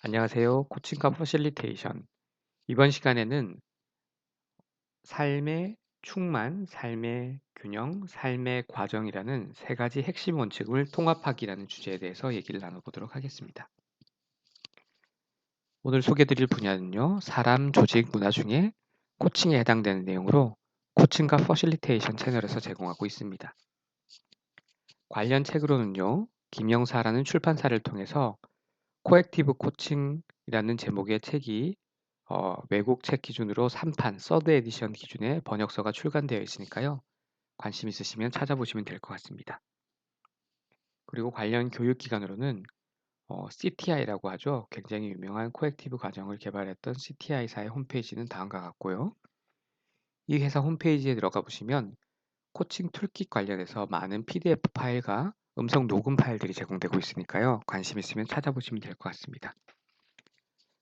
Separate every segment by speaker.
Speaker 1: 안녕하세요. 코칭과 퍼실리테이션. 이번 시간에는 삶의 충만, 삶의 균형, 삶의 과정이라는 세 가지 핵심 원칙을 통합하기라는 주제에 대해서 얘기를 나눠보도록 하겠습니다. 오늘 소개드릴 분야는요, 사람, 조직, 문화 중에 코칭에 해당되는 내용으로 코칭과 퍼실리테이션 채널에서 제공하고 있습니다. 관련 책으로는요, 김영사라는 출판사를 통해서 코액티브 코칭이라는 제목의 책이 외국 책 기준으로 3판, 서드 에디션 기준의 번역서가 출간되어 있으니까요. 관심 있으시면 찾아보시면 될 것 같습니다. 그리고 관련 교육기관으로는 CTI라고 하죠. 굉장히 유명한 코액티브 과정을 개발했던 CTI사의 홈페이지는 다음과 같고요. 이 회사 홈페이지에 들어가 보시면 코칭 툴킷 관련해서 많은 PDF 파일과 음성 녹음 파일들이 제공되고 있으니까요. 관심 있으면 찾아보시면 될 것 같습니다.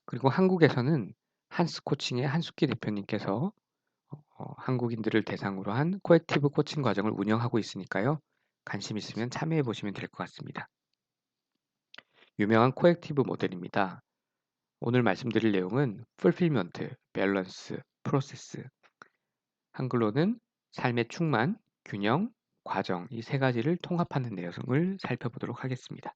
Speaker 1: 그리고 한국에서는 한스 코칭의 한숙기 대표님께서 한국인들을 대상으로 한 코액티브 코칭 과정을 운영하고 있으니까요. 관심 있으면 참여해 보시면 될 것 같습니다. 유명한 코액티브 모델입니다. 오늘 말씀드릴 내용은 풀필먼트, 밸런스, 프로세스, 한글로는 삶의 충만, 균형, 과정 이 세 가지를 통합하는 내용을 살펴보도록 하겠습니다.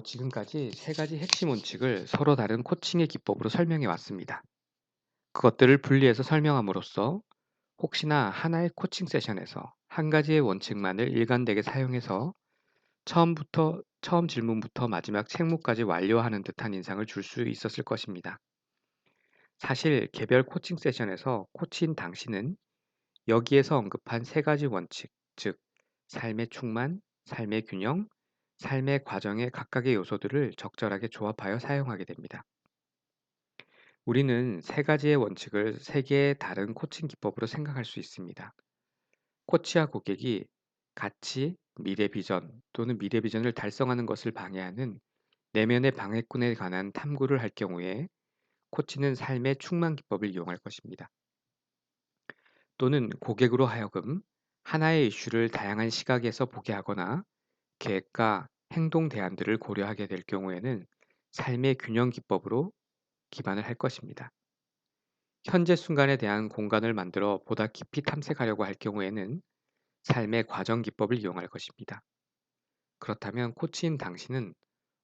Speaker 1: 지금까지 세 가지 핵심 원칙을 서로 다른 코칭의 기법으로 설명해 왔습니다. 그것들을 분리해서 설명함으로써 혹시나 하나의 코칭 세션에서 한 가지의 원칙만을 일관되게 사용해서 처음 질문부터 마지막 책무까지 완료하는 듯한 인상을 줄 수 있었을 것입니다. 사실 개별 코칭 세션에서 코치인 당신은 여기에서 언급한 세 가지 원칙, 즉 삶의 충만, 삶의 균형, 삶의 과정의 각각의 요소들을 적절하게 조합하여 사용하게 됩니다. 우리는 세 가지의 원칙을 세 개의 다른 코칭 기법으로 생각할 수 있습니다. 코치와 고객이 같이 미래 비전 또는 미래 비전을 달성하는 것을 방해하는 내면의 방해꾼에 관한 탐구를 할 경우에 코치는 삶의 충만 기법을 이용할 것입니다. 또는 고객으로 하여금 하나의 이슈를 다양한 시각에서 보게 하거나 계획과 행동 대안들을 고려하게 될 경우에는 삶의 균형 기법으로 기반을 할 것입니다. 현재 순간에 대한 공간을 만들어 보다 깊이 탐색하려고 할 경우에는 삶의 과정 기법을 이용할 것입니다. 그렇다면 코치인 당신은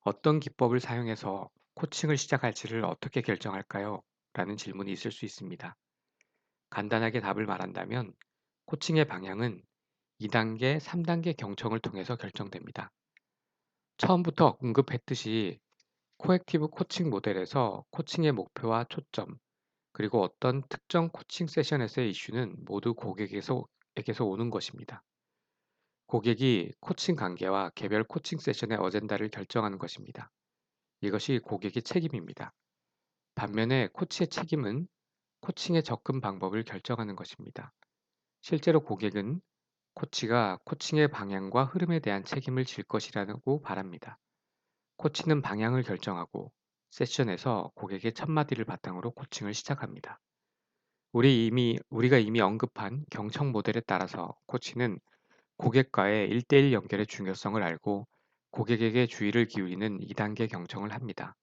Speaker 1: 어떤 기법을 사용해서 코칭을 시작할지를 어떻게 결정할까요? 라는 질문이 있을 수 있습니다. 간단하게 답을 말한다면 코칭의 방향은 2단계, 3단계 경청을 통해서 결정됩니다. 처음부터 언급했듯이 코액티브 코칭 모델에서 코칭의 목표와 초점, 그리고 어떤 특정 코칭 세션에서의 이슈는 모두 고객에게서 오는 것입니다. 고객이 코칭 관계와 개별 코칭 세션의 어젠다를 결정하는 것입니다. 이것이 고객의 책임입니다. 반면에 코치의 책임은 코칭의 접근 방법을 결정하는 것입니다. 실제로 고객은 코치가 코칭의 방향과 흐름에 대한 책임을 질 것이라고 바랍니다. 코치는 방향을 결정하고 세션에서 고객의 첫 마디를 바탕으로 코칭을 시작합니다. 우리가 이미 언급한 경청 모델에 따라서 코치는 고객과의 1대1 연결의 중요성을 알고 고객에게 주의를 기울이는 2단계 경청을 합니다.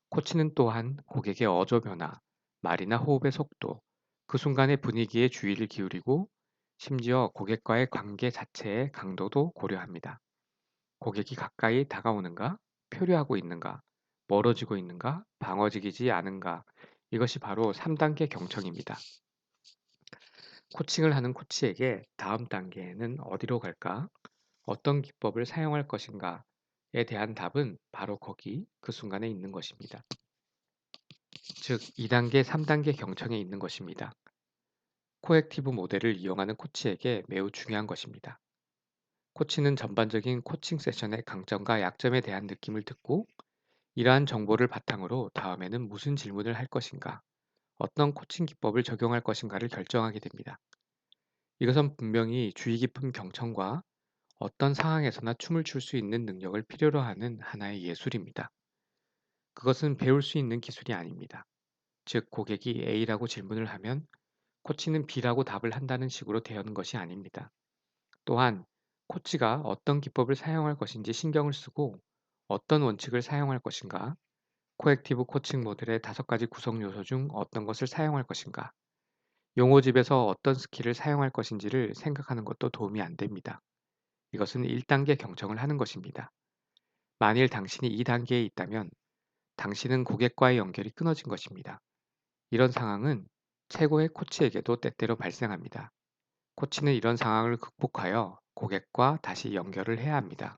Speaker 1: 코치는 또한 고객의 어조 변화, 말이나 호흡의 속도, 그 순간의 분위기에 주의를 기울이고 심지어 고객과의 관계 자체의 강도도 고려합니다. 고객이 가까이 다가오는가, 표류하고 있는가, 멀어지고 있는가, 방어적이지 않은가, 이것이 바로 3단계 경청입니다. 코칭을 하는 코치에게 다음 단계에는 어디로 갈까? 어떤 기법을 사용할 것인가에 대한 답은 바로 거기 그 순간에 있는 것입니다. 즉 2단계, 3단계 경청에 있는 것입니다. 코액티브 모델을 이용하는 코치에게 매우 중요한 것입니다. 코치는 전반적인 코칭 세션의 강점과 약점에 대한 느낌을 듣고 이러한 정보를 바탕으로 다음에는 무슨 질문을 할 것인가, 어떤 코칭 기법을 적용할 것인가를 결정하게 됩니다. 이것은 분명히 주의 깊은 경청과 어떤 상황에서나 춤을 출 수 있는 능력을 필요로 하는 하나의 예술입니다. 그것은 배울 수 있는 기술이 아닙니다. 즉, 고객이 A라고 질문을 하면 코치는 B라고 답을 한다는 식으로 대하는 것이 아닙니다. 또한 코치가 어떤 기법을 사용할 것인지 신경을 쓰고 어떤 원칙을 사용할 것인가, 코액티브 코칭 모델의 5가지 구성 요소 중 어떤 것을 사용할 것인가, 용어집에서 어떤 스킬을 사용할 것인지를 생각하는 것도 도움이 안 됩니다. 이것은 1단계 경청을 하는 것입니다. 만일 당신이 이 단계에 있다면 당신은 고객과의 연결이 끊어진 것입니다. 이런 상황은 최고의 코치에게도 때때로 발생합니다. 코치는 이런 상황을 극복하여 고객과 다시 연결을 해야 합니다.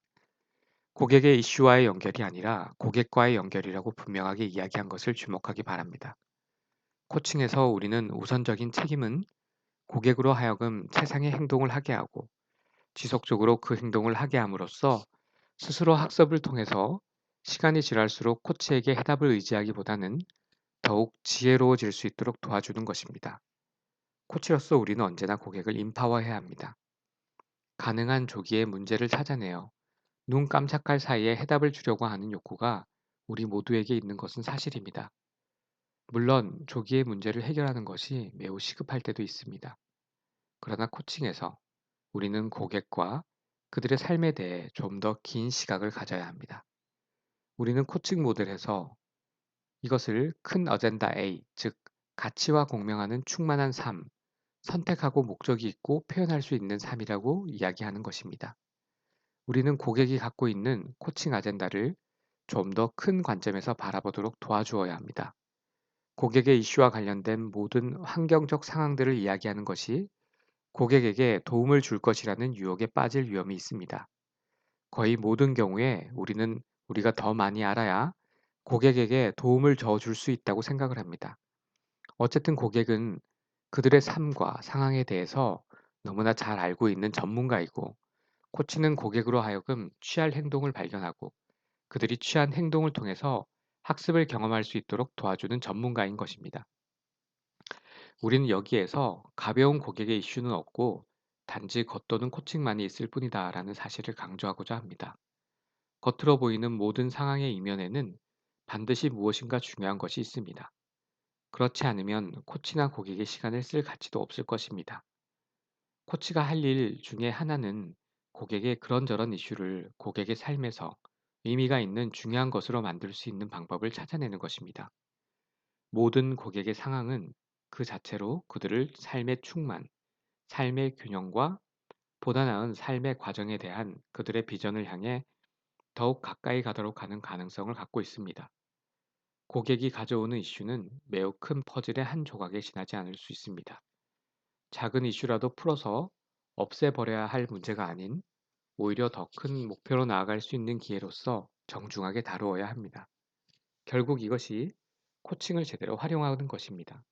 Speaker 1: 고객의 이슈와의 연결이 아니라 고객과의 연결이라고 분명하게 이야기한 것을 주목하기 바랍니다. 코칭에서 우리는 우선적인 책임은 고객으로 하여금 최상의 행동을 하게 하고 지속적으로 그 행동을 하게 함으로써 스스로 학습을 통해서 시간이 지날수록 코치에게 해답을 의지하기보다는 더욱 지혜로워질 수 있도록 도와주는 것입니다. 코치로서 우리는 언제나 고객을 인파워해야 합니다. 가능한 조기에 문제를 찾아내어 눈 깜짝할 사이에 해답을 주려고 하는 욕구가 우리 모두에게 있는 것은 사실입니다. 물론 조기에 문제를 해결하는 것이 매우 시급할 때도 있습니다. 그러나 코칭에서 우리는 고객과 그들의 삶에 대해 좀 더 긴 시각을 가져야 합니다. 우리는 코칭 모델에서 이것을 큰 어젠다 A, 즉 가치와 공명하는 충만한 삶, 선택하고 목적이 있고 표현할 수 있는 삶이라고 이야기하는 것입니다. 우리는 고객이 갖고 있는 코칭 아젠다를 좀 더 큰 관점에서 바라보도록 도와주어야 합니다. 고객의 이슈와 관련된 모든 환경적 상황들을 이야기하는 것이 고객에게 도움을 줄 것이라는 유혹에 빠질 위험이 있습니다. 거의 모든 경우에 우리는 우리가 더 많이 알아야 고객에게 도움을 더 줄 수 있다고 생각을 합니다. 어쨌든 고객은 그들의 삶과 상황에 대해서 너무나 잘 알고 있는 전문가이고, 코치는 고객으로 하여금 취할 행동을 발견하고 그들이 취한 행동을 통해서 학습을 경험할 수 있도록 도와주는 전문가인 것입니다. 우리는 여기에서 가벼운 고객의 이슈는 없고 단지 겉도는 코칭만이 있을 뿐이다라는 사실을 강조하고자 합니다. 겉으로 보이는 모든 상황의 이면에는 반드시 무엇인가 중요한 것이 있습니다. 그렇지 않으면 코치나 고객의 시간을 쓸 가치도 없을 것입니다. 코치가 할 일 중에 하나는 고객의 그런저런 이슈를 고객의 삶에서 의미가 있는 중요한 것으로 만들 수 있는 방법을 찾아내는 것입니다. 모든 고객의 상황은 그 자체로 그들을 삶의 충만, 삶의 균형과 보다 나은 삶의 과정에 대한 그들의 비전을 향해 더욱 가까이 가도록 하는 가능성을 갖고 있습니다. 고객이 가져오는 이슈는 매우 큰 퍼즐의 한 조각에 지나지 않을 수 있습니다. 작은 이슈라도 풀어서 없애버려야 할 문제가 아닌 오히려 더 큰 목표로 나아갈 수 있는 기회로서 정중하게 다루어야 합니다. 결국 이것이 코칭을 제대로 활용하는 것입니다.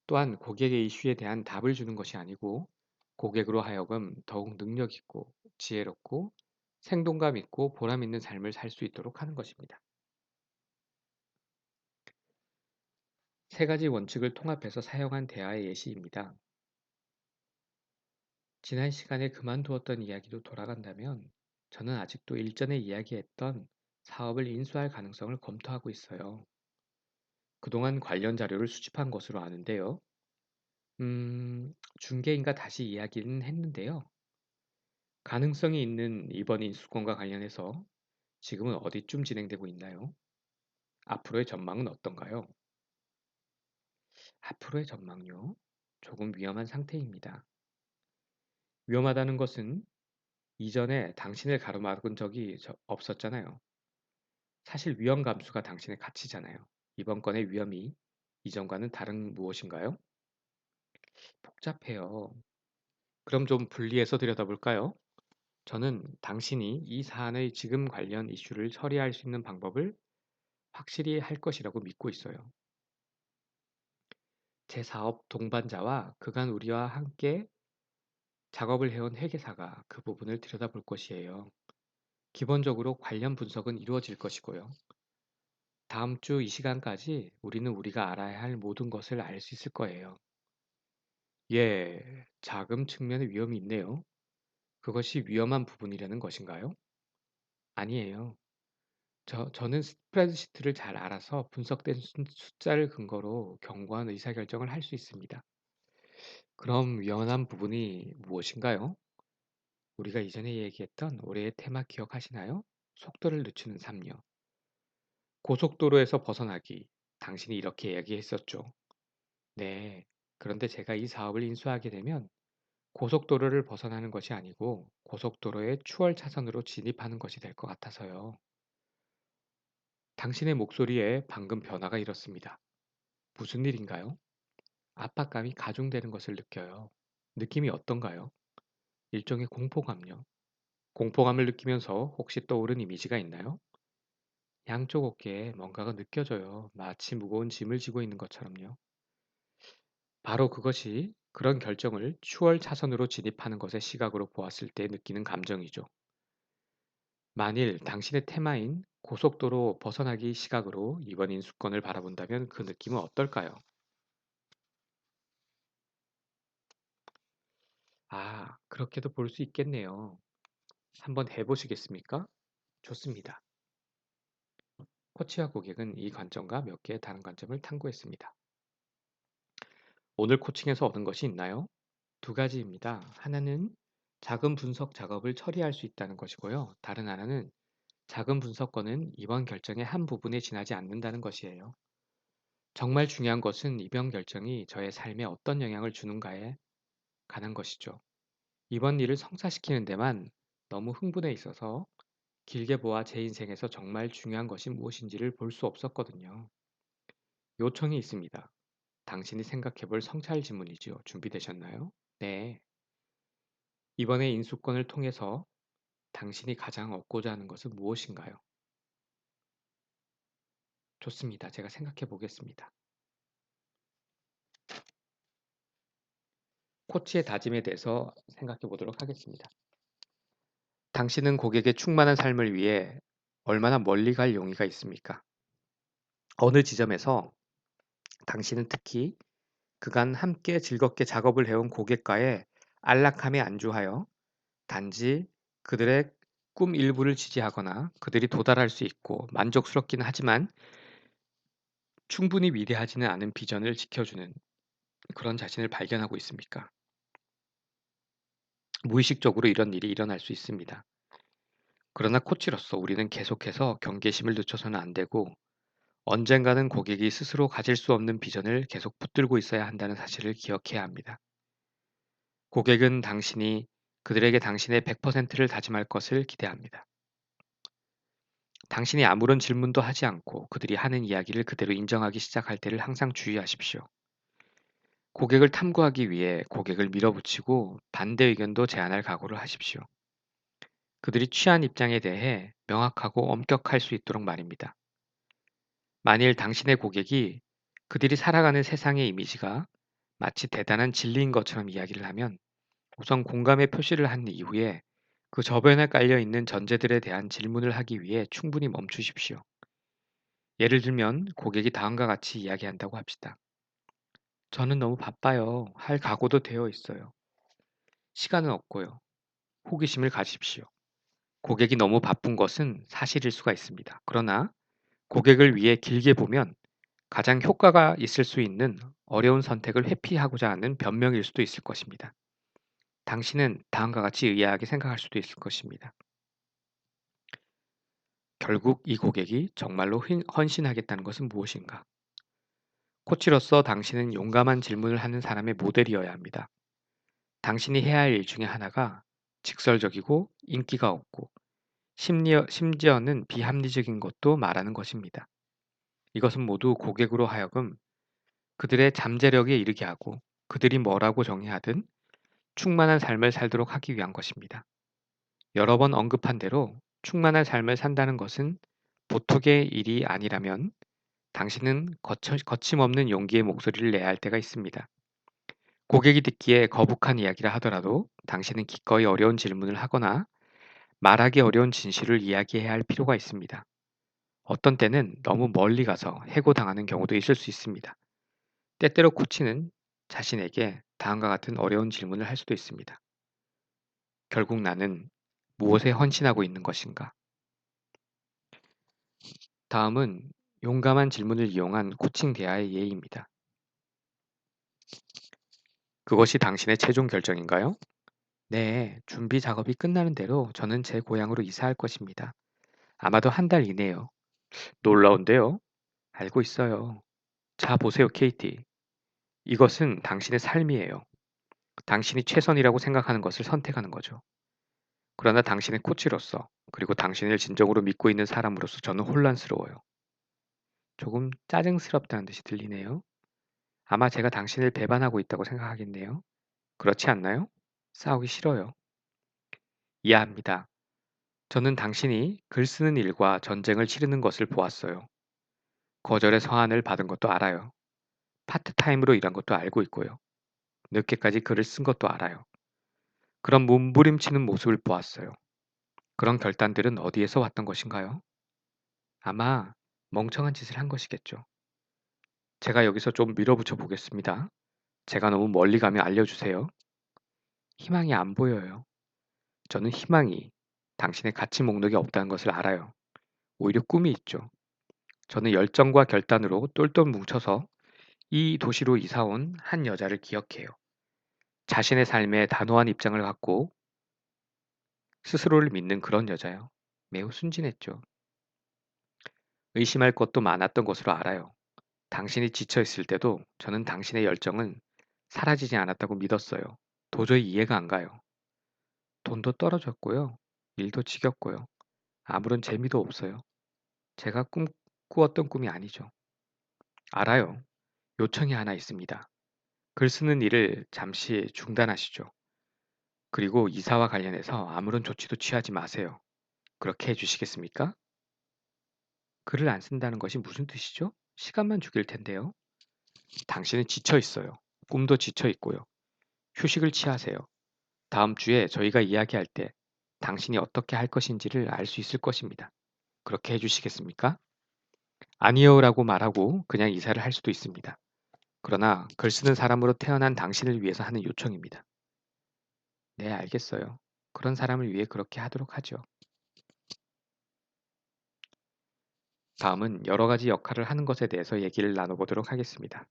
Speaker 1: 또한 고객의 이슈에 대한 답을 주는 것이 아니고 고객으로 하여금 더욱 능력 있고 지혜롭고 생동감 있고 보람 있는 삶을 살 수 있도록 하는 것입니다. 3가지 원칙을 통합해서 사용한 대화의 예시입니다. 지난 시간에 그만두었던 이야기로 돌아간다면 저는 아직도 일전에 이야기했던 사업을 인수할 가능성을 검토하고 있어요. 그동안 관련 자료를 수집한 것으로 아는데요. 중개인과 다시 이야기는 했는데요. 가능성이 있는 이번 인수권과 관련해서 지금은 어디쯤 진행되고 있나요? 앞으로의 전망은 어떤가요? 앞으로의 전망요? 조금 위험한 상태입니다. 위험하다는 것은 이전에 당신을 가로막은 적이 없었잖아요. 사실 위험 감수가 당신의 가치잖아요. 이번 건의 위험이 이전과는 다른 무엇인가요? 복잡해요. 그럼 좀 분리해서 들여다볼까요? 저는 당신이 이 사안의 지금 관련 이슈를 처리할 수 있는 방법을 확실히 할 것이라고 믿고 있어요. 제 사업 동반자와 그간 우리와 함께 작업을 해온 회계사가 그 부분을 들여다볼 것이에요. 기본적으로 관련 분석은 이루어질 것이고요. 다음 주 이 시간까지 우리는 우리가 알아야 할 모든 것을 알 수 있을 거예요. 예, 자금 측면의 위험이 있네요. 그것이 위험한 부분이라는 것인가요? 아니에요. 저는 스프레드시트를 잘 알아서 분석된 숫자를 근거로 견고한 의사결정을 할 수 있습니다. 그럼 위험한 부분이 무엇인가요? 우리가 이전에 얘기했던 올해의 테마 기억하시나요? 속도를 늦추는 삶요. 고속도로에서 벗어나기. 당신이 이렇게 이야기했었죠. 네. 그런데 제가 이 사업을 인수하게 되면 고속도로를 벗어나는 것이 아니고 고속도로의 추월 차선으로 진입하는 것이 될 것 같아서요. 당신의 목소리에 방금 변화가 일었습니다. 무슨 일인가요? 압박감이 가중되는 것을 느껴요. 느낌이 어떤가요? 일종의 공포감요. 공포감을 느끼면서 혹시 떠오른 이미지가 있나요? 양쪽 어깨에 뭔가가 느껴져요. 마치 무거운 짐을 지고 있는 것처럼요. 바로 그것이 그런 결정을 추월 차선으로 진입하는 것의 시각으로 보았을 때 느끼는 감정이죠. 만일 당신의 테마인 고속도로 벗어나기 시각으로 이번 인수권을 바라본다면 그 느낌은 어떨까요? 아, 그렇게도 볼 수 있겠네요. 한번 해보시겠습니까? 좋습니다. 코치와 고객은 이 관점과 몇 개의 다른 관점을 탐구했습니다. 오늘 코칭에서 얻은 것이 있나요? 두 가지입니다. 하나는 작은 분석 작업을 처리할 수 있다는 것이고요. 다른 하나는 작은 분석권은 이번 결정의 한 부분에 지나지 않는다는 것이에요. 정말 중요한 것은 이번 결정이 저의 삶에 어떤 영향을 주는가에 관한 것이죠. 이번 일을 성사시키는 데만 너무 흥분해 있어서 길게 보아 제 인생에서 정말 중요한 것이 무엇인지를 볼 수 없었거든요. 요청이 있습니다. 당신이 생각해 볼 성찰 질문이지요. 준비되셨나요? 네. 이번에 인수권을 통해서 당신이 가장 얻고자 하는 것은 무엇인가요? 좋습니다. 제가 생각해 보겠습니다. 코치의 다짐에 대해서 생각해 보도록 하겠습니다. 당신은 고객의 충만한 삶을 위해 얼마나 멀리 갈 용의가 있습니까? 어느 지점에서 당신은 특히 그간 함께 즐겁게 작업을 해온 고객과의 안락함에 안주하여 단지 그들의 꿈 일부를 지지하거나 그들이 도달할 수 있고 만족스럽긴 하지만 충분히 위대하지는 않은 비전을 지켜주는 그런 자신을 발견하고 있습니까? 무의식적으로 이런 일이 일어날 수 있습니다. 그러나 코치로서 우리는 계속해서 경계심을 늦춰서는 안 되고 언젠가는 고객이 스스로 가질 수 없는 비전을 계속 붙들고 있어야 한다는 사실을 기억해야 합니다. 고객은 당신이 그들에게 당신의 100%를 다짐할 것을 기대합니다. 당신이 아무런 질문도 하지 않고 그들이 하는 이야기를 그대로 인정하기 시작할 때를 항상 주의하십시오. 고객을 탐구하기 위해 고객을 밀어붙이고 반대 의견도 제안할 각오를 하십시오. 그들이 취한 입장에 대해 명확하고 엄격할 수 있도록 말입니다. 만일 당신의 고객이 그들이 살아가는 세상의 이미지가 마치 대단한 진리인 것처럼 이야기를 하면 우선 공감의 표시를 한 이후에 그 저변에 깔려 있는 전제들에 대한 질문을 하기 위해 충분히 멈추십시오. 예를 들면 고객이 다음과 같이 이야기한다고 합시다. 저는 너무 바빠요. 할 각오도 되어 있어요. 시간은 없고요. 호기심을 가지십시오. 고객이 너무 바쁜 것은 사실일 수가 있습니다. 그러나 고객을 위해 길게 보면 가장 효과가 있을 수 있는 어려운 선택을 회피하고자 하는 변명일 수도 있을 것입니다. 당신은 다음과 같이 의아하게 생각할 수도 있을 것입니다. 결국 이 고객이 정말로 헌신하겠다는 것은 무엇인가? 코치로서 당신은 용감한 질문을 하는 사람의 모델이어야 합니다. 당신이 해야 할 일 중에 하나가 직설적이고 인기가 없고 심지어는 비합리적인 것도 말하는 것입니다. 이것은 모두 고객으로 하여금 그들의 잠재력에 이르게 하고 그들이 뭐라고 정의하든 충만한 삶을 살도록 하기 위한 것입니다. 여러 번 언급한 대로 충만한 삶을 산다는 것은 보통의 일이 아니라면 당신은 거침없는 용기의 목소리를 내야 할 때가 있습니다. 고객이 듣기에 거북한 이야기라 하더라도 당신은 기꺼이 어려운 질문을 하거나 말하기 어려운 진실을 이야기해야 할 필요가 있습니다. 어떤 때는 너무 멀리 가서 해고당하는 경우도 있을 수 있습니다. 때때로 코치는 자신에게 다음과 같은 어려운 질문을 할 수도 있습니다. 결국 나는 무엇에 헌신하고 있는 것인가? 다음은 용감한 질문을 이용한 코칭 대화의 예입니다. 그것이 당신의 최종 결정인가요? 네, 준비 작업이 끝나는 대로 저는 제 고향으로 이사할 것입니다. 아마도 한 달 이내요. 놀라운데요? 알고 있어요. 자, 보세요, 케이티. 이것은 당신의 삶이에요. 당신이 최선이라고 생각하는 것을 선택하는 거죠. 그러나 당신의 코치로서, 그리고 당신을 진정으로 믿고 있는 사람으로서 저는 혼란스러워요. 조금 짜증스럽다는 듯이 들리네요. 아마 제가 당신을 배반하고 있다고 생각하겠네요. 그렇지 않나요? 싸우기 싫어요. 이해합니다. 저는 당신이 글 쓰는 일과 전쟁을 치르는 것을 보았어요. 거절의 서한을 받은 것도 알아요. 파트타임으로 일한 것도 알고 있고요. 늦게까지 글을 쓴 것도 알아요. 그런 몸부림치는 모습을 보았어요. 그런 결단들은 어디에서 왔던 것인가요? 아마 멍청한 짓을 한 것이겠죠. 제가 여기서 좀 밀어붙여 보겠습니다. 제가 너무 멀리 가면 알려주세요. 희망이 안 보여요. 저는 희망이 당신의 가치 목록에 없다는 것을 알아요. 오히려 꿈이 있죠. 저는 열정과 결단으로 똘똘 뭉쳐서 이 도시로 이사 온 한 여자를 기억해요. 자신의 삶에 단호한 입장을 갖고 스스로를 믿는 그런 여자요. 매우 순진했죠. 의심할 것도 많았던 것으로 알아요. 당신이 지쳐 있을 때도 저는 당신의 열정은 사라지지 않았다고 믿었어요. 도저히 이해가 안 가요. 돈도 떨어졌고요. 일도 지겹고요. 아무런 재미도 없어요. 제가 꾸었던 꿈이 아니죠. 알아요. 요청이 하나 있습니다. 글 쓰는 일을 잠시 중단하시죠. 그리고 이사와 관련해서 아무런 조치도 취하지 마세요. 그렇게 해주시겠습니까? 글을 안 쓴다는 것이 무슨 뜻이죠? 시간만 죽일 텐데요. 당신은 지쳐 있어요. 꿈도 지쳐 있고요. 휴식을 취하세요. 다음 주에 저희가 이야기할 때 당신이 어떻게 할 것인지를 알 수 있을 것입니다. 그렇게 해주시겠습니까? 아니요라고 말하고 그냥 이사를 할 수도 있습니다. 그러나 글 쓰는 사람으로 태어난 당신을 위해서 하는 요청입니다. 네, 알겠어요. 그런 사람을 위해 그렇게 하도록 하죠. 다음은 여러 가지 역할을 하는 것에 대해서 얘기를 나눠보도록 하겠습니다.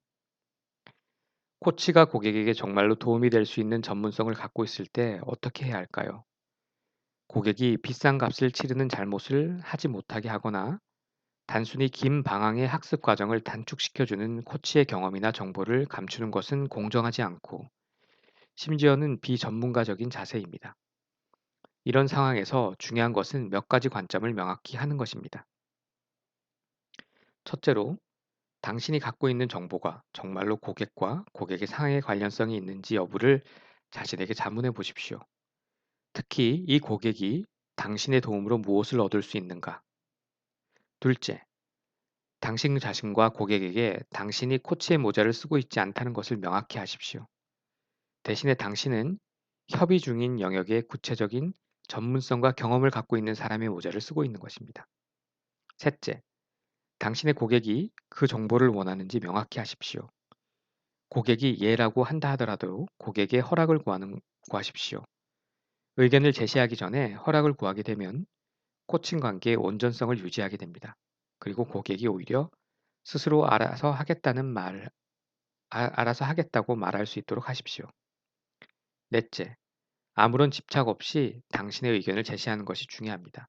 Speaker 1: 코치가 고객에게 정말로 도움이 될 수 있는 전문성을 갖고 있을 때 어떻게 해야 할까요? 고객이 비싼 값을 치르는 잘못을 하지 못하게 하거나 단순히 긴 방향의 학습 과정을 단축시켜주는 코치의 경험이나 정보를 감추는 것은 공정하지 않고 심지어는 비전문가적인 자세입니다. 이런 상황에서 중요한 것은 몇 가지 관점을 명확히 하는 것입니다. 첫째로, 당신이 갖고 있는 정보가 정말로 고객과 고객의 상황에 관련성이 있는지 여부를 자신에게 자문해 보십시오. 특히 이 고객이 당신의 도움으로 무엇을 얻을 수 있는가? 둘째, 당신 자신과 고객에게 당신이 코치의 모자를 쓰고 있지 않다는 것을 명확히 하십시오. 대신에 당신은 협의 중인 영역의 구체적인 전문성과 경험을 갖고 있는 사람의 모자를 쓰고 있는 것입니다. 셋째, 당신의 고객이 그 정보를 원하는지 명확히 하십시오. 고객이 예라고 한다 하더라도 고객의 허락을 구하십시오. 의견을 제시하기 전에 허락을 구하게 되면 코칭 관계의 온전성을 유지하게 됩니다. 그리고 고객이 오히려 스스로 알아서 하겠다고 말할 수 있도록 하십시오. 넷째, 아무런 집착 없이 당신의 의견을 제시하는 것이 중요합니다.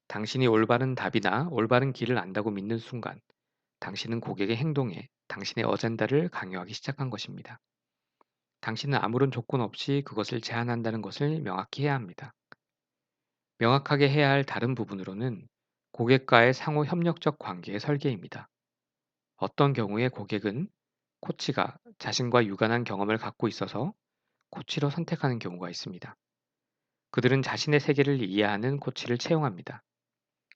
Speaker 1: 당신이 올바른 답이나 올바른 길을 안다고 믿는 순간, 당신은 고객의 행동에 당신의 어젠다를 강요하기 시작한 것입니다. 당신은 아무런 조건 없이 그것을 제한한다는 것을 명확히 해야 합니다. 명확하게 해야 할 다른 부분으로는 고객과의 상호 협력적 관계의 설계입니다. 어떤 경우에 고객은 코치가 자신과 유관한 경험을 갖고 있어서 코치로 선택하는 경우가 있습니다. 그들은 자신의 세계를 이해하는 코치를 채용합니다.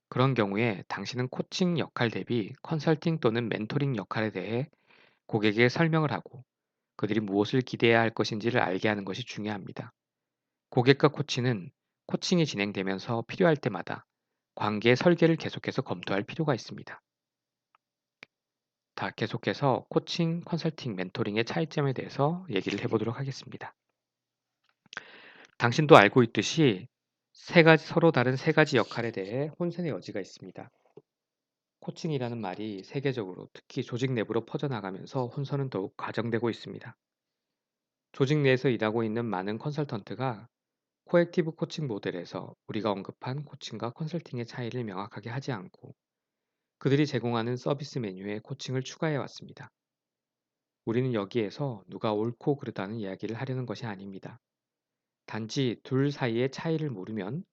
Speaker 1: 그런 경우에 당신은 코칭 역할 대비 컨설팅 또는 멘토링 역할에 대해 고객에게 설명을 하고 그들이 무엇을 기대해야 할 것인지를 알게 하는 것이 중요합니다. 고객과 코치는 코칭이 진행되면서 필요할 때마다 관계의 설계를 계속해서 검토할 필요가 있습니다. 다 계속해서 코칭, 컨설팅, 멘토링의 차이점에 대해서 얘기를 해보도록 하겠습니다. 당신도 알고 있듯이 서로 다른 세 가지 역할에 대해 혼선의 여지가 있습니다. 코칭이라는 말이 세계적으로 특히 조직 내부로 퍼져나가면서 혼선은 더욱 가정되고 있습니다. 조직 내에서 일하고 있는 많은 컨설턴트가 코액티브 코칭 모델에서 우리가 언급한 코칭과 컨설팅의 차이를 명확하게 하지 않고 그들이 제공하는 서비스 메뉴에 코칭을 추가해 왔습니다. 우리는 여기에서 누가 옳고 그르다는 이야기를 하려는 것이 아닙니다. 단지 둘 사이의 차이를 모르면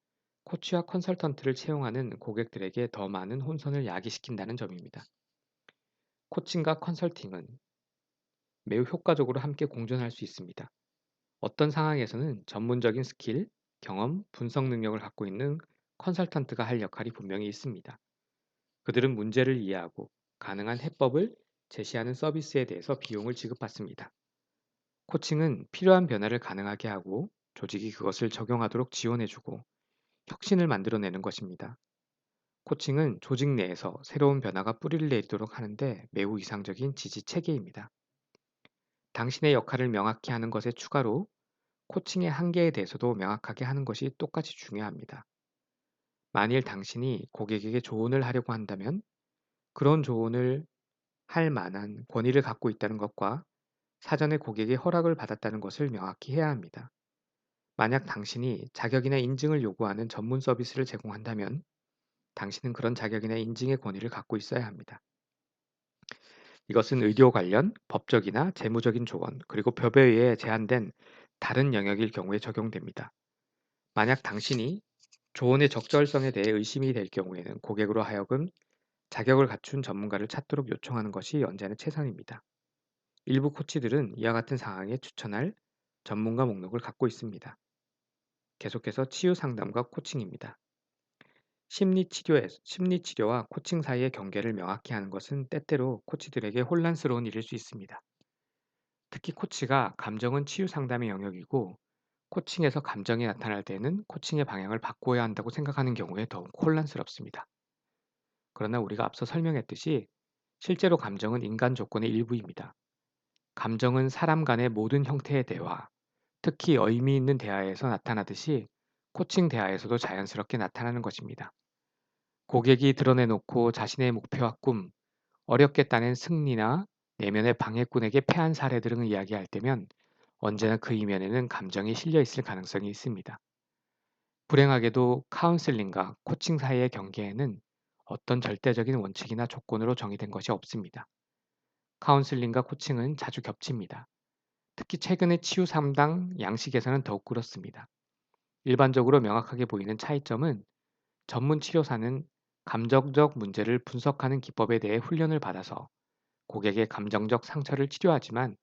Speaker 1: 코치와 컨설턴트를 채용하는 고객들에게 더 많은 혼선을 야기시킨다는 점입니다. 코칭과 컨설팅은 매우 효과적으로 함께 공존할 수 있습니다. 어떤 상황에서는 전문적인 스킬, 경험, 분석 능력을 갖고 있는 컨설턴트가 할 역할이 분명히 있습니다. 그들은 문제를 이해하고 가능한 해법을 제시하는 서비스에 대해서 비용을 지급받습니다. 코칭은 필요한 변화를 가능하게 하고 조직이 그것을 적용하도록 지원해주고 혁신을 만들어내는 것입니다. 코칭은 조직 내에서 새로운 변화가 뿌리를 내리도록 하는데 매우 이상적인 지지 체계입니다. 당신의 역할을 명확히 하는 것에 추가로 코칭의 한계에 대해서도 명확하게 하는 것이 똑같이 중요합니다. 만일 당신이 고객에게 조언을 하려고 한다면 그런 조언을 할 만한 권위를 갖고 있다는 것과 사전에 고객의 허락을 받았다는 것을 명확히 해야 합니다. 만약 당신이 자격이나 인증을 요구하는 전문 서비스를 제공한다면 당신은 그런 자격이나 인증의 권위를 갖고 있어야 합니다. 이것은 의료 관련, 법적이나 재무적인 조언, 그리고 법에 의해 제한된 다른 영역일 경우에 적용됩니다. 만약 당신이 조언의 적절성에 대해 의심이 될 경우에는 고객으로 하여금 자격을 갖춘 전문가를 찾도록 요청하는 것이 언제나 최선입니다. 일부 코치들은 이와 같은 상황에 추천할 전문가 목록을 갖고 있습니다. 계속해서 치유 상담과 코칭입니다. 심리치료와 코칭 사이의 경계를 명확히 하는 것은 때때로 코치들에게 혼란스러운 일일 수 있습니다. 특히 코치가 감정은 치유 상담의 영역이고 코칭에서 감정이 나타날 때는 코칭의 방향을 바꿔야 한다고 생각하는 경우에 더욱 혼란스럽습니다. 그러나 우리가 앞서 설명했듯이 실제로 감정은 인간 조건의 일부입니다. 감정은 사람 간의 모든 형태의 대화, 특히 의미 있는 대화에서 나타나듯이 코칭 대화에서도 자연스럽게 나타나는 것입니다. 고객이 드러내놓고 자신의 목표와 꿈, 어렵게 따낸 승리나 내면의 방해꾼에게 패한 사례 등을 이야기할 때면 언제나 그 이면에는 감정이 실려 있을 가능성이 있습니다. 불행하게도 카운슬링과 코칭 사이의 경계에는 어떤 절대적인 원칙이나 조건으로 정의된 것이 없습니다. 카운슬링과 코칭은 자주 겹칩니다. 특히 최근의 치유 상담 양식에서는 더욱 그렇습니다. 일반적으로 명확하게 보이는 차이점은 전문 치료사는 감정적 문제를 분석하는 기법에 대해 훈련을 받아서 고객의 감정적 상처를 치료하지만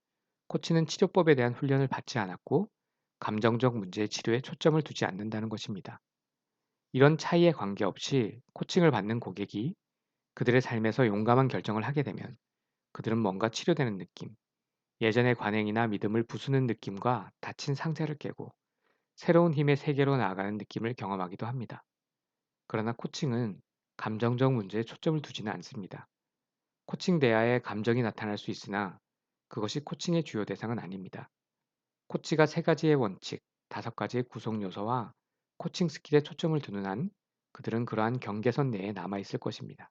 Speaker 1: 코치는 치료법에 대한 훈련을 받지 않았고 감정적 문제의 치료에 초점을 두지 않는다는 것입니다. 이런 차이에 관계없이 코칭을 받는 고객이 그들의 삶에서 용감한 결정을 하게 되면 그들은 뭔가 치료되는 느낌, 예전의 관행이나 믿음을 부수는 느낌과 다친 상처를 깨고 새로운 힘의 세계로 나아가는 느낌을 경험하기도 합니다. 그러나 코칭은 감정적 문제에 초점을 두지는 않습니다. 코칭 대화에 감정이 나타날 수 있으나 그것이 코칭의 주요 대상은 아닙니다. 코치가 세 가지의 원칙, 다섯 가지의 구성 요소와 코칭 스킬에 초점을 두는 한 그들은 그러한 경계선 내에 남아 있을 것입니다.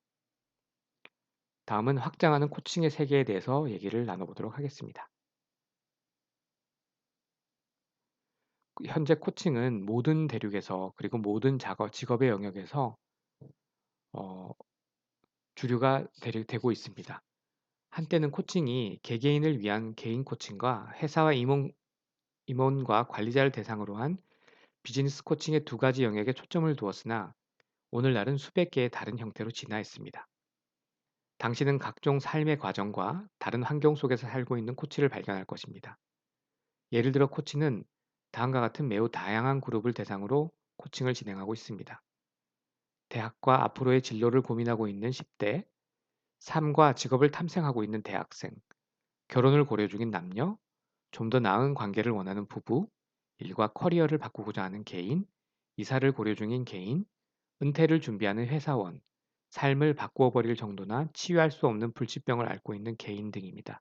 Speaker 1: 다음은 확장하는 코칭의 세계에 대해서 얘기를 나눠보도록 하겠습니다. 현재 코칭은 모든 대륙에서 그리고 모든 직업의 영역에서 어, 주류가 되고 있습니다. 한때는 코칭이 개개인을 위한 개인 코칭과 회사와 임원과 관리자를 대상으로 한 비즈니스 코칭의 두 가지 영역에 초점을 두었으나 오늘날은 수백 개의 다른 형태로 진화했습니다. 당신은 각종 삶의 과정과 다른 환경 속에서 살고 있는 코치를 발견할 것입니다. 예를 들어 코치는 다음과 같은 매우 다양한 그룹을 대상으로 코칭을 진행하고 있습니다. 대학과 앞으로의 진로를 고민하고 있는 10대, 삶과 직업을 탐색하고 있는 대학생, 결혼을 고려 중인 남녀, 좀 더 나은 관계를 원하는 부부, 일과 커리어를 바꾸고자 하는 개인, 이사를 고려 중인 개인, 은퇴를 준비하는 회사원, 삶을 바꾸어 버릴 정도나 치유할 수 없는 불치병을 앓고 있는 개인 등입니다.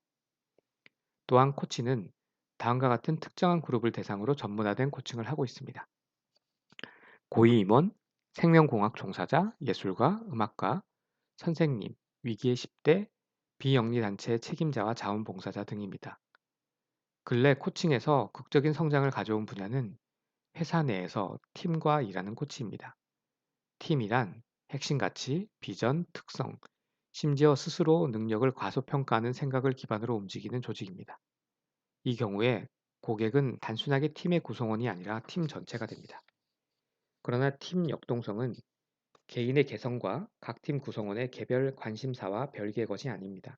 Speaker 1: 또한 코치는 다음과 같은 특정한 그룹을 대상으로 전문화된 코칭을 하고 있습니다. 고위 임원, 생명공학 종사자, 예술가, 음악가, 선생님, 위기의 10대, 비영리단체 책임자와 자원봉사자 등입니다. 근래 코칭에서 극적인 성장을 가져온 분야는 회사 내에서 팀과 일하는 코치입니다. 팀이란 핵심 가치, 비전, 특성, 심지어 스스로 능력을 과소평가하는 생각을 기반으로 움직이는 조직입니다. 이 경우에 고객은 단순하게 팀의 구성원이 아니라 팀 전체가 됩니다. 그러나 팀 역동성은 개인의 개성과 각 팀 구성원의 개별 관심사와 별개의 것이 아닙니다.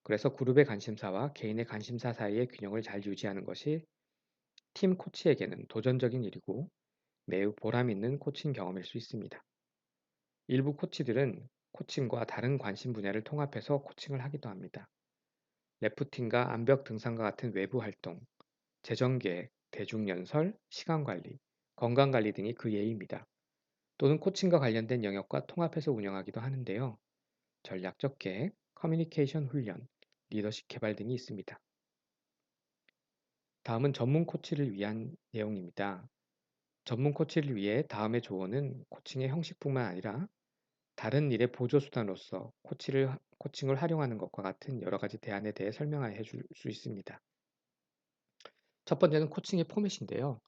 Speaker 1: 그래서 그룹의 관심사와 개인의 관심사 사이의 균형을 잘 유지하는 것이 팀 코치에게는 도전적인 일이고 매우 보람 있는 코칭 경험일 수 있습니다. 일부 코치들은 코칭과 다른 관심 분야를 통합해서 코칭을 하기도 합니다. 래프팅과 암벽 등산과 같은 외부 활동, 재정 계획, 대중 연설, 시간 관리, 건강 관리 등이 그 예입니다. 또는 코칭과 관련된 영역과 통합해서 운영하기도 하는데요. 전략적 계획, 커뮤니케이션 훈련, 리더십 개발 등이 있습니다. 다음은 전문 코치를 위한 내용입니다. 전문 코치를 위해 다음의 조언은 코칭의 형식뿐만 아니라 다른 일의 보조 수단으로서 코칭을 활용하는 것과 같은 여러 가지 대안에 대해 설명해 줄 수 있습니다. 첫 번째는 코칭의 포맷인데요.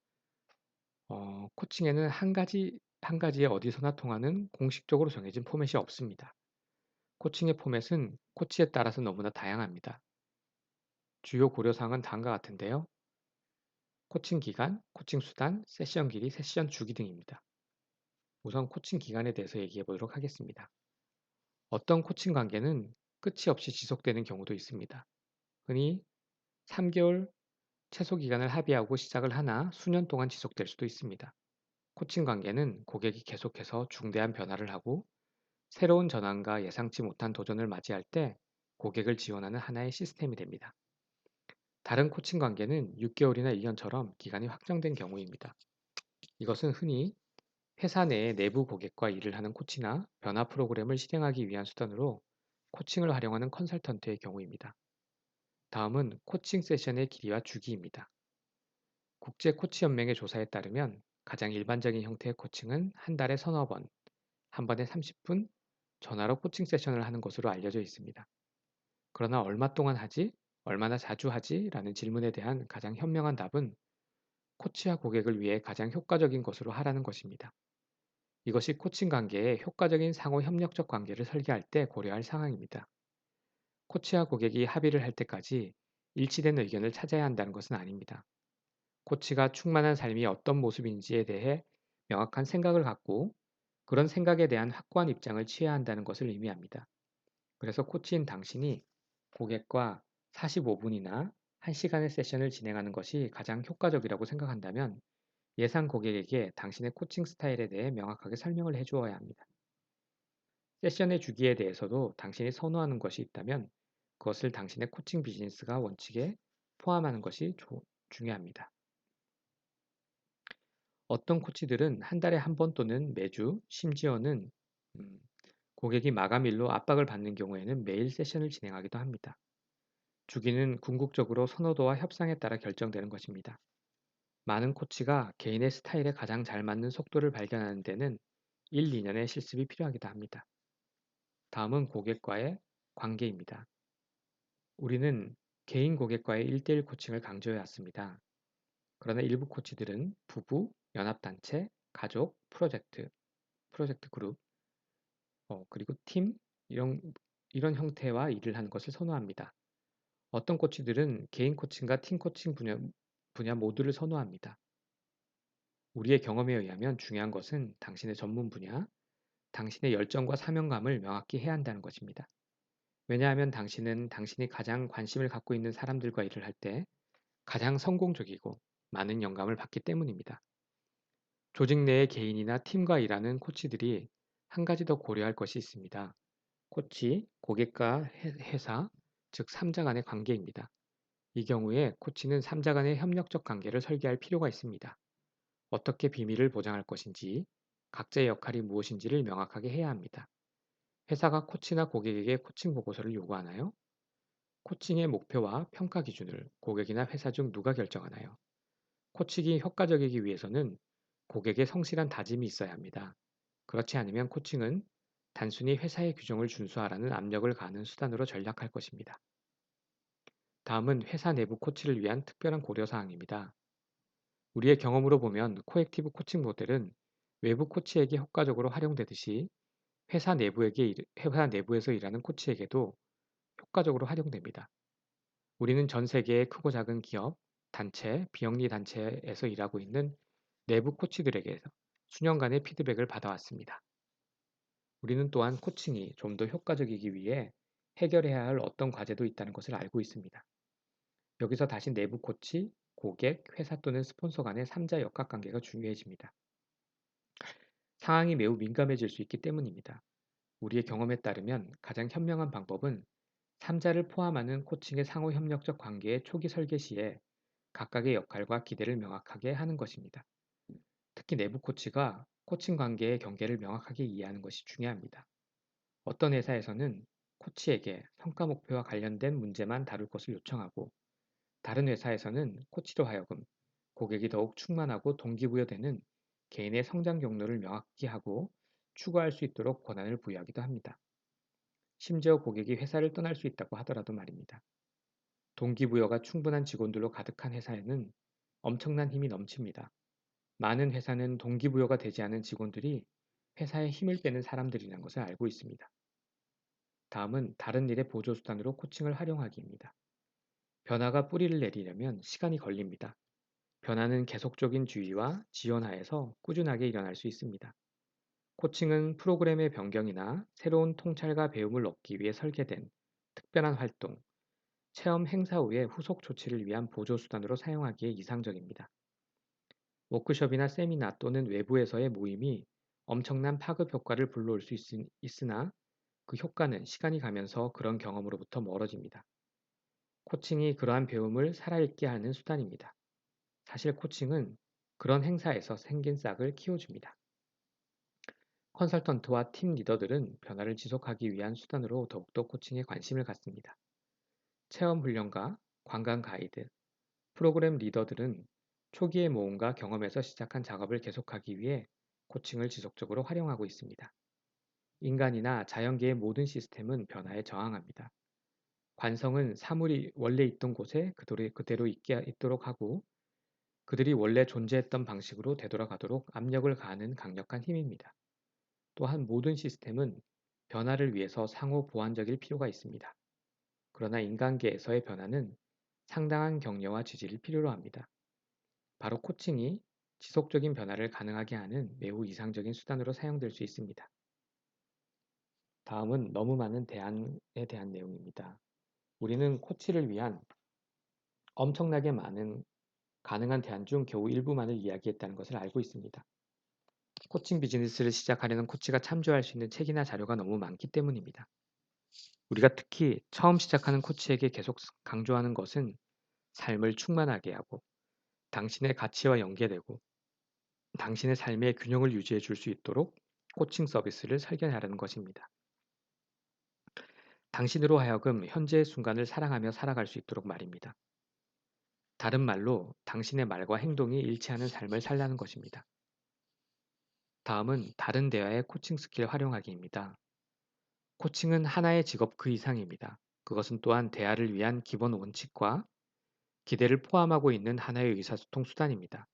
Speaker 1: 코칭에는 한 가지에 어디서나 통하는 공식적으로 정해진 포맷이 없습니다. 코칭의 포맷은 코치에 따라서 너무나 다양합니다. 주요 고려사항은 다음과 같은데요. 코칭 기간, 코칭 수단, 세션 길이, 세션 주기 등입니다. 우선 코칭 기간에 대해서 얘기해 보도록 하겠습니다. 어떤 코칭 관계는 끝이 없이 지속되는 경우도 있습니다. 흔히 3개월 최소 기간을 합의하고 시작을 하나 수년 동안 지속될 수도 있습니다. 코칭 관계는 고객이 계속해서 중대한 변화를 하고 새로운 전환과 예상치 못한 도전을 맞이할 때 고객을 지원하는 하나의 시스템이 됩니다. 다른 코칭 관계는 6개월이나 1년처럼 기간이 확정된 경우입니다. 이것은 흔히 회사 내의 내부 고객과 일을 하는 코치나 변화 프로그램을 실행하기 위한 수단으로 코칭을 활용하는 컨설턴트의 경우입니다. 다음은 코칭 세션의 길이와 주기입니다. 국제 코치 연맹의 조사에 따르면 가장 일반적인 형태의 코칭은 한 달에 서너 번, 한 번에 30분 전화로 코칭 세션을 하는 것으로 알려져 있습니다. 그러나 얼마 동안 하지? 얼마나 자주 하지? 라는 질문에 대한 가장 현명한 답은 코치와 고객을 위해 가장 효과적인 것으로 하라는 것입니다. 이것이 코칭 관계의 효과적인 상호 협력적 관계를 설계할 때 고려할 사항입니다. 코치와 고객이 합의를 할 때까지 일치된 의견을 찾아야 한다는 것은 아닙니다. 코치가 충만한 삶이 어떤 모습인지에 대해 명확한 생각을 갖고 그런 생각에 대한 확고한 입장을 취해야 한다는 것을 의미합니다. 그래서 코치인 당신이 고객과 45분이나 1시간의 세션을 진행하는 것이 가장 효과적이라고 생각한다면 예상 고객에게 당신의 코칭 스타일에 대해 명확하게 설명을 해주어야 합니다. 세션의 주기에 대해서도 당신이 선호하는 것이 있다면 그것을 당신의 코칭 비즈니스가 원칙에 포함하는 것이 중요합니다. 어떤 코치들은 한 달에 한 번 또는 매주, 심지어는 음, 고객이 마감일로 압박을 받는 경우에는 매일 세션을 진행하기도 합니다. 주기는 궁극적으로 선호도와 협상에 따라 결정되는 것입니다. 많은 코치가 개인의 스타일에 가장 잘 맞는 속도를 발견하는 데는 1, 2년의 실습이 필요하기도 합니다. 다음은 고객과의 관계입니다. 우리는 개인 고객과의 1대1 코칭을 강조해 왔습니다. 그러나 일부 코치들은 부부, 연합단체, 가족, 프로젝트 그룹, 그리고 팀, 이런, 이런 형태와 일을 하는 것을 선호합니다. 어떤 코치들은 개인 코칭과 팀 코칭 분야 모두를 선호합니다. 우리의 경험에 의하면 중요한 것은 당신의 전문 분야, 당신의 열정과 사명감을 명확히 해야 한다는 것입니다. 왜냐하면 당신은 당신이 가장 관심을 갖고 있는 사람들과 일을 할 때 가장 성공적이고 많은 영감을 받기 때문입니다. 조직 내의 개인이나 팀과 일하는 코치들이 한 가지 더 고려할 것이 있습니다. 코치, 고객과 회사, 즉 3자 간의 관계입니다. 이 경우에 코치는 3자 간의 협력적 관계를 설계할 필요가 있습니다. 어떻게 비밀을 보장할 것인지, 각자의 역할이 무엇인지를 명확하게 해야 합니다. 회사가 코치나 고객에게 코칭 보고서를 요구하나요? 코칭의 목표와 평가 기준을 고객이나 회사 중 누가 결정하나요? 코칭이 효과적이기 위해서는 고객의 성실한 다짐이 있어야 합니다. 그렇지 않으면 코칭은 단순히 회사의 규정을 준수하라는 압력을 가하는 수단으로 전락할 것입니다. 다음은 회사 내부 코치를 위한 특별한 고려사항입니다. 우리의 경험으로 보면 코액티브 코칭 모델은 외부 코치에게 효과적으로 활용되듯이 회사 내부에서 일하는 코치에게도 효과적으로 활용됩니다. 우리는 전 세계의 크고 작은 기업, 단체, 비영리 단체에서 일하고 있는 내부 코치들에게 수년간의 피드백을 받아왔습니다. 우리는 또한 코칭이 좀 더 효과적이기 위해 해결해야 할 어떤 과제도 있다는 것을 알고 있습니다. 여기서 다시 내부 코치, 고객, 회사 또는 스폰서 간의 3자 역학관계가 중요해집니다. 상황이 매우 민감해질 수 있기 때문입니다. 우리의 경험에 따르면 가장 현명한 방법은 3자를 포함하는 코칭의 상호 협력적 관계의 초기 설계 시에 각각의 역할과 기대를 명확하게 하는 것입니다. 특히 내부 코치가 코칭 관계의 경계를 명확하게 이해하는 것이 중요합니다. 어떤 회사에서는 코치에게 성과 목표와 관련된 문제만 다룰 것을 요청하고, 다른 회사에서는 코치로 하여금 고객이 더욱 충만하고 동기부여되는 개인의 성장 경로를 명확히 하고 추구할 수 있도록 권한을 부여하기도 합니다. 심지어 고객이 회사를 떠날 수 있다고 하더라도 말입니다. 동기부여가 충분한 직원들로 가득한 회사에는 엄청난 힘이 넘칩니다. 많은 회사는 동기부여가 되지 않은 직원들이 회사에 힘을 빼는 사람들이라는 것을 알고 있습니다. 다음은 다른 일의 보조수단으로 코칭을 활용하기입니다. 변화가 뿌리를 내리려면 시간이 걸립니다. 변화는 계속적인 주의와 지원 하에서 꾸준하게 일어날 수 있습니다. 코칭은 프로그램의 변경이나 새로운 통찰과 배움을 얻기 위해 설계된 특별한 활동, 체험 행사 후의 후속 조치를 위한 보조수단으로 사용하기에 이상적입니다. 워크숍이나 세미나 또는 외부에서의 모임이 엄청난 파급 효과를 불러올 수 있으나 그 효과는 시간이 가면서 그런 경험으로부터 멀어집니다. 코칭이 그러한 배움을 살아있게 하는 수단입니다. 사실 코칭은 그런 행사에서 생긴 싹을 키워줍니다. 컨설턴트와 팀 리더들은 변화를 지속하기 위한 수단으로 더욱더 코칭에 관심을 갖습니다. 체험 훈련가, 관광 가이드, 프로그램 리더들은 초기의 모험과 경험에서 시작한 작업을 계속하기 위해 코칭을 지속적으로 활용하고 있습니다. 인간이나 자연계의 모든 시스템은 변화에 저항합니다. 관성은 사물이 원래 있던 곳에 그대로 있도록 하고, 그들이 원래 존재했던 방식으로 되돌아가도록 압력을 가하는 강력한 힘입니다. 또한 모든 시스템은 변화를 위해서 상호 보완적일 필요가 있습니다. 그러나 인간계에서의 변화는 상당한 격려와 지지를 필요로 합니다. 바로 코칭이 지속적인 변화를 가능하게 하는 매우 이상적인 수단으로 사용될 수 있습니다. 다음은 너무 많은 대안에 대한 내용입니다. 우리는 코치를 위한 엄청나게 많은 가능한 대안 중 겨우 일부만을 이야기했다는 것을 알고 있습니다. 코칭 비즈니스를 시작하려는 코치가 참조할 수 있는 책이나 자료가 너무 많기 때문입니다. 우리가 특히 처음 시작하는 코치에게 계속 강조하는 것은 삶을 충만하게 하고 당신의 가치와 연계되고 당신의 삶의 균형을 유지해 줄 수 있도록 코칭 서비스를 설계하라는 것입니다. 당신으로 하여금 현재의 순간을 사랑하며 살아갈 수 있도록 말입니다. 다른 말로 당신의 말과 행동이 일치하는 삶을 살라는 것입니다. 다음은 다른 대화의 코칭 스킬 활용하기입니다. 코칭은 하나의 직업 그 이상입니다. 그것은 또한 대화를 위한 기본 원칙과 기대를 포함하고 있는 하나의 의사소통 수단입니다.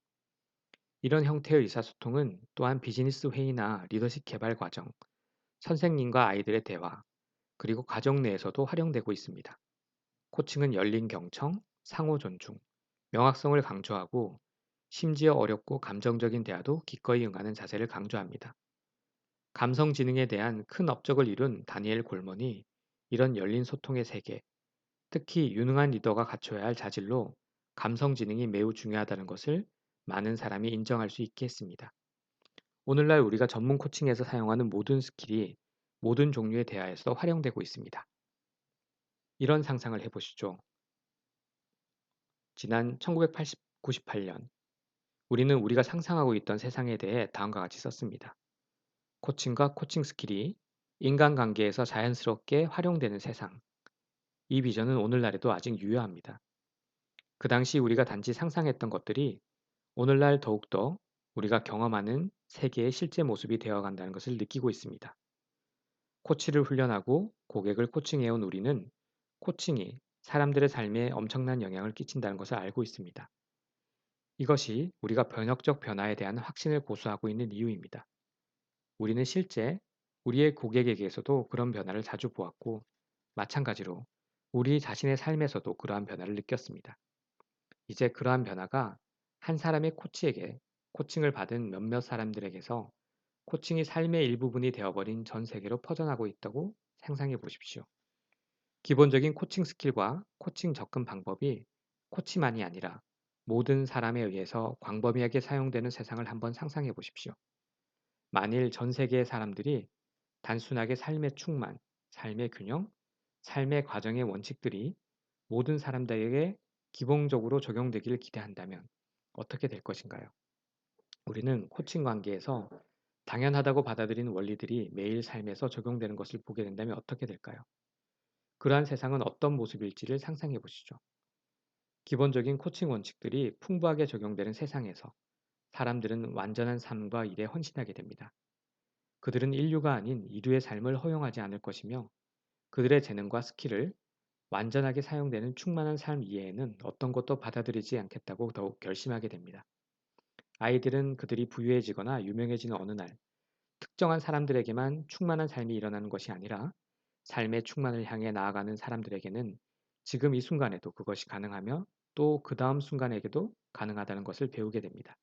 Speaker 1: 이런 형태의 의사소통은 또한 비즈니스 회의나 리더십 개발 과정, 선생님과 아이들의 대화, 그리고 가정 내에서도 활용되고 있습니다. 코칭은 열린 경청, 상호 존중, 명확성을 강조하고 심지어 어렵고 감정적인 대화도 기꺼이 응하는 자세를 강조합니다. 감성지능에 대한 큰 업적을 이룬 다니엘 골먼이 이런 열린 소통의 세계, 특히 유능한 리더가 갖춰야 할 자질로 감성지능이 매우 중요하다는 것을 많은 사람이 인정할 수 있게 했습니다. 오늘날 우리가 전문 코칭에서 사용하는 모든 스킬이 모든 종류의 대화에서 활용되고 있습니다. 이런 상상을 해보시죠. 지난 1998년, 우리는 우리가 상상하고 있던 세상에 대해 다음과 같이 썼습니다. 코칭과 코칭 스킬이 인간관계에서 자연스럽게 활용되는 세상. 이 비전은 오늘날에도 아직 유효합니다. 그 당시 우리가 단지 상상했던 것들이 오늘날 더욱더 우리가 경험하는 세계의 실제 모습이 되어간다는 것을 느끼고 있습니다. 코치를 훈련하고 고객을 코칭해온 우리는 코칭이 사람들의 삶에 엄청난 영향을 끼친다는 것을 알고 있습니다. 이것이 우리가 변혁적 변화에 대한 확신을 고수하고 있는 이유입니다. 우리는 실제 우리의 고객에게서도 그런 변화를 자주 보았고, 마찬가지로 우리 자신의 삶에서도 그러한 변화를 느꼈습니다. 이제 그러한 변화가 한 사람의 코치에게 코칭을 받은 몇몇 사람들에게서 코칭이 삶의 일부분이 되어버린 전 세계로 퍼져나고 있다고 상상해 보십시오. 기본적인 코칭 스킬과 코칭 접근 방법이 코치만이 아니라 모든 사람에 의해서 광범위하게 사용되는 세상을 한번 상상해 보십시오. 만일 전 세계의 사람들이 단순하게 삶의 충만, 삶의 균형, 삶의 과정의 원칙들이 모든 사람들에게 기본적으로 적용되기를 기대한다면 어떻게 될 것인가요? 우리는 코칭 관계에서 당연하다고 받아들이는 원리들이 매일 삶에서 적용되는 것을 보게 된다면 어떻게 될까요? 그러한 세상은 어떤 모습일지를 상상해 보시죠. 기본적인 코칭 원칙들이 풍부하게 적용되는 세상에서 사람들은 완전한 삶과 일에 헌신하게 됩니다. 그들은 인류가 아닌 이류의 삶을 허용하지 않을 것이며, 그들의 재능과 스킬을 완전하게 사용되는 충만한 삶 이외에는 어떤 것도 받아들이지 않겠다고 더욱 결심하게 됩니다. 아이들은 그들이 부유해지거나 유명해지는 어느 날 특정한 사람들에게만 충만한 삶이 일어나는 것이 아니라 삶의 충만을 향해 나아가는 사람들에게는 지금 이 순간에도 그것이 가능하며 또 그 다음 순간에게도 가능하다는 것을 배우게 됩니다.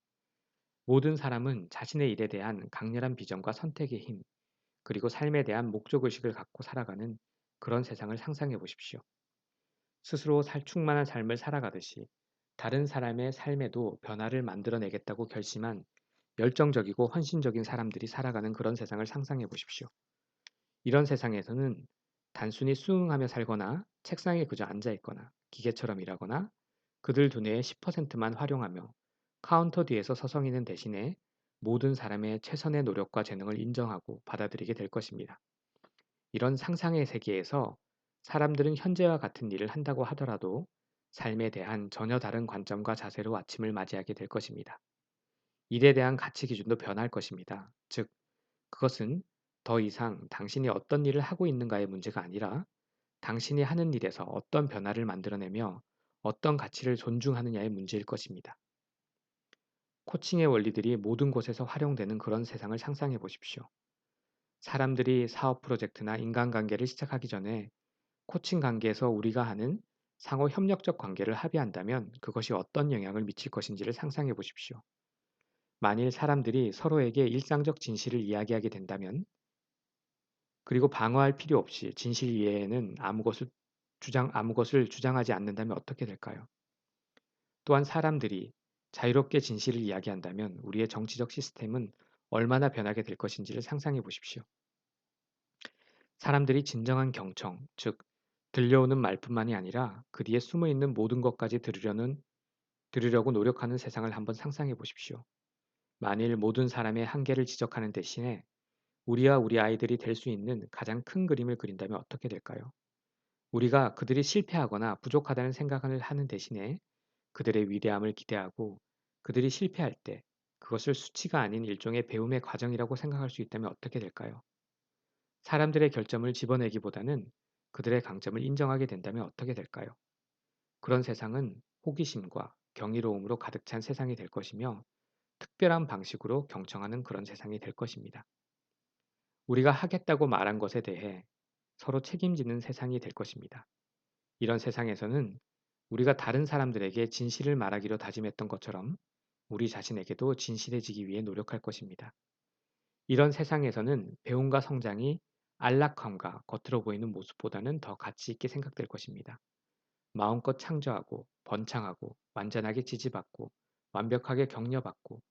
Speaker 1: 모든 사람은 자신의 일에 대한 강렬한 비전과 선택의 힘, 그리고 삶에 대한 목적의식을 갖고 살아가는 그런 세상을 상상해 보십시오. 스스로 충만한 삶을 살아가듯이 다른 사람의 삶에도 변화를 만들어내겠다고 결심한 열정적이고 헌신적인 사람들이 살아가는 그런 세상을 상상해 보십시오. 이런 세상에서는 단순히 수응하며 살거나 책상에 그저 앉아 있거나 기계처럼 일하거나 그들 두뇌의 10%만 활용하며 카운터 뒤에서 서성이는 대신에 모든 사람의 최선의 노력과 재능을 인정하고 받아들이게 될 것입니다. 이런 상상의 세계에서 사람들은 현재와 같은 일을 한다고 하더라도 삶에 대한 전혀 다른 관점과 자세로 아침을 맞이하게 될 것입니다. 일에 대한 가치 기준도 변할 것입니다. 즉, 그것은 더 이상 당신이 어떤 일을 하고 있는가의 문제가 아니라 당신이 하는 일에서 어떤 변화를 만들어내며 어떤 가치를 존중하느냐의 문제일 것입니다. 코칭의 원리들이 모든 곳에서 활용되는 그런 세상을 상상해 보십시오. 사람들이 사업 프로젝트나 인간관계를 시작하기 전에 코칭 관계에서 우리가 하는 상호 협력적 관계를 합의한다면 그것이 어떤 영향을 미칠 것인지를 상상해 보십시오. 만일 사람들이 서로에게 일상적 진실을 이야기하게 된다면, 그리고 방어할 필요 없이 진실 이외에는 아무 것을 주장하지 않는다면 어떻게 될까요? 또한 사람들이 자유롭게 진실을 이야기한다면 우리의 정치적 시스템은 얼마나 변하게 될 것인지를 상상해 보십시오. 사람들이 진정한 경청, 즉 들려오는 말뿐만이 아니라 그 뒤에 숨어 있는 모든 것까지 들으려고 노력하는 세상을 한번 상상해 보십시오. 만일 모든 사람의 한계를 지적하는 대신에 우리와 우리 아이들이 될 수 있는 가장 큰 그림을 그린다면 어떻게 될까요? 우리가 그들이 실패하거나 부족하다는 생각을 하는 대신에 그들의 위대함을 기대하고 그들이 실패할 때 그것을 수치가 아닌 일종의 배움의 과정이라고 생각할 수 있다면 어떻게 될까요? 사람들의 결점을 집어내기보다는 그들의 강점을 인정하게 된다면 어떻게 될까요? 그런 세상은 호기심과 경이로움으로 가득 찬 세상이 될 것이며 특별한 방식으로 경청하는 그런 세상이 될 것입니다. 우리가 하겠다고 말한 것에 대해 서로 책임지는 세상이 될 것입니다. 이런 세상에서는 우리가 다른 사람들에게 진실을 말하기로 다짐했던 것처럼 우리 자신에게도 진실해지기 위해 노력할 것입니다. 이런 세상에서는 배움과 성장이 안락함과 겉으로 보이는 모습보다는 더 가치 있게 생각될 것입니다. 마음껏 창조하고 번창하고 완전하게 지지받고 완벽하게 격려받고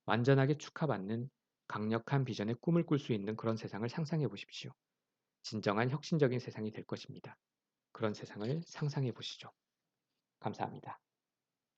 Speaker 1: 완전하게 축하받는 강력한 비전의 꿈을 꿀 수 있는 그런 세상을 상상해 보십시오. 진정한 혁신적인 세상이 될 것입니다. 그런 세상을 상상해 보시죠. 감사합니다.